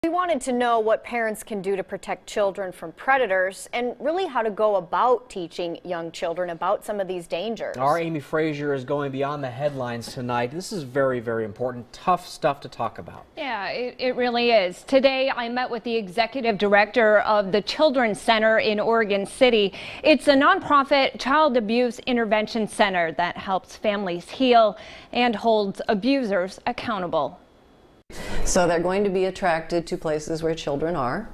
We wanted to know what parents can do to protect children from predators and really how to go about teaching young children about some of these dangers. Our Amy Frazier is going beyond the headlines tonight. This is very, very important, tough stuff to talk about. Yeah, it really is. Today, I met with the executive director of the Children's Center in Oregon City. It's a nonprofit child abuse intervention center that helps families heal and holds abusers accountable. So they're going to be attracted to places where children are.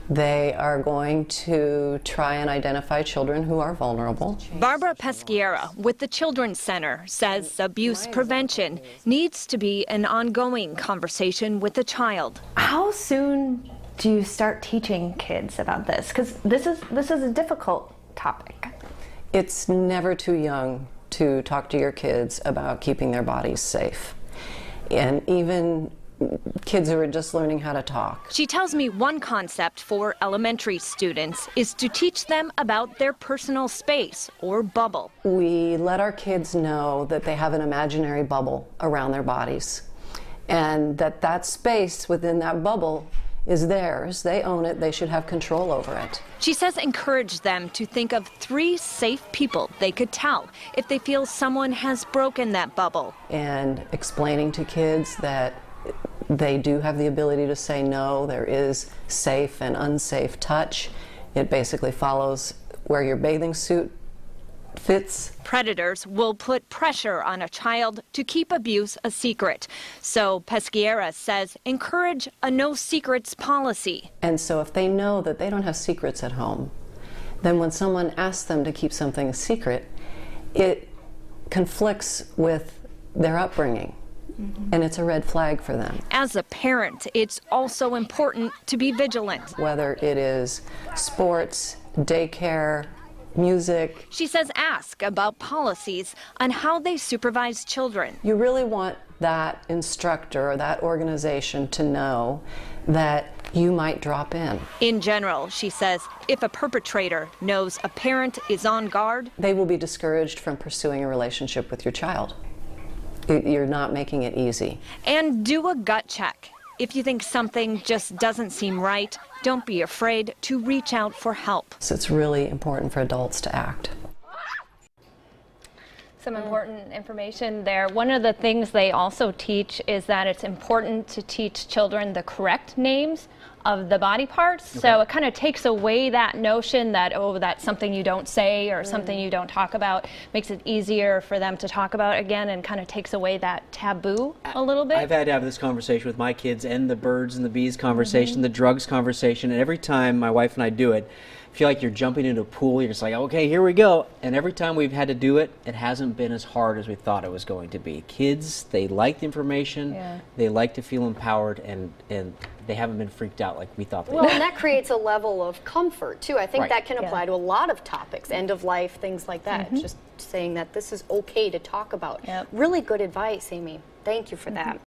They are going to try and identify children who are vulnerable. Barbara Peschiera with the Children's Center says abuse prevention needs to be an ongoing conversation with the child. How soon do you start teaching kids about this? Because this is a difficult topic. It's never too young to talk to your kids about keeping their bodies safe. And even kids who are just learning how to talk. She tells me one concept for elementary students is to teach them about their personal space or bubble. We let our kids know that they have an imaginary bubble around their bodies and that space within that bubble is theirs. They own it. They should have control over it. She says encourage them to think of 3 safe people they could tell if they feel someone has broken that bubble. And explaining to kids that they do have the ability to say no. There is safe and unsafe touch. It basically follows where your bathing suit fits. Predators will put pressure on a child to keep abuse a secret. So Peschiera says encourage a no secrets policy. And so if they know that they don't have secrets at home, then when someone asks them to keep something a secret, it conflicts with their upbringing. And it's a red flag for them. As a parent, it's also important to be vigilant. Whether it is sports, daycare, music. She says ask about policies on how they supervise children. You really want that instructor or that organization to know that you might drop in. In general, she says, if a perpetrator knows a parent is on guard, they will be discouraged from pursuing a relationship with your child. You're not making it easy. And do a gut check. If you think something just doesn't seem right, don't be afraid to reach out for help. So it's really important for adults to act. Some important information there. One of the things they also teach is that it's important to teach children the correct names of the body parts. Okay. So it kind of takes away that notion that, oh, that's something you don't say or something you don't talk about. Makes it easier for them to talk about again and kind of takes away that taboo a little bit. I've had to have this conversation with my kids and the birds and the bees conversation, the drugs conversation, and every time my wife and I do it, I feel like you're jumping into a pool. You're just like, okay, here we go. And every time we've had to do it, it hasn't been as hard as we thought it was going to be. Kids, they like the information. Yeah. They like to feel empowered, and they haven't been freaked out like we thought they would. Well, and that creates a level of comfort, too. I think that can apply to a lot of topics, end of life, things like that. Just saying that this is okay to talk about. Really good advice, Amy. Thank you for that.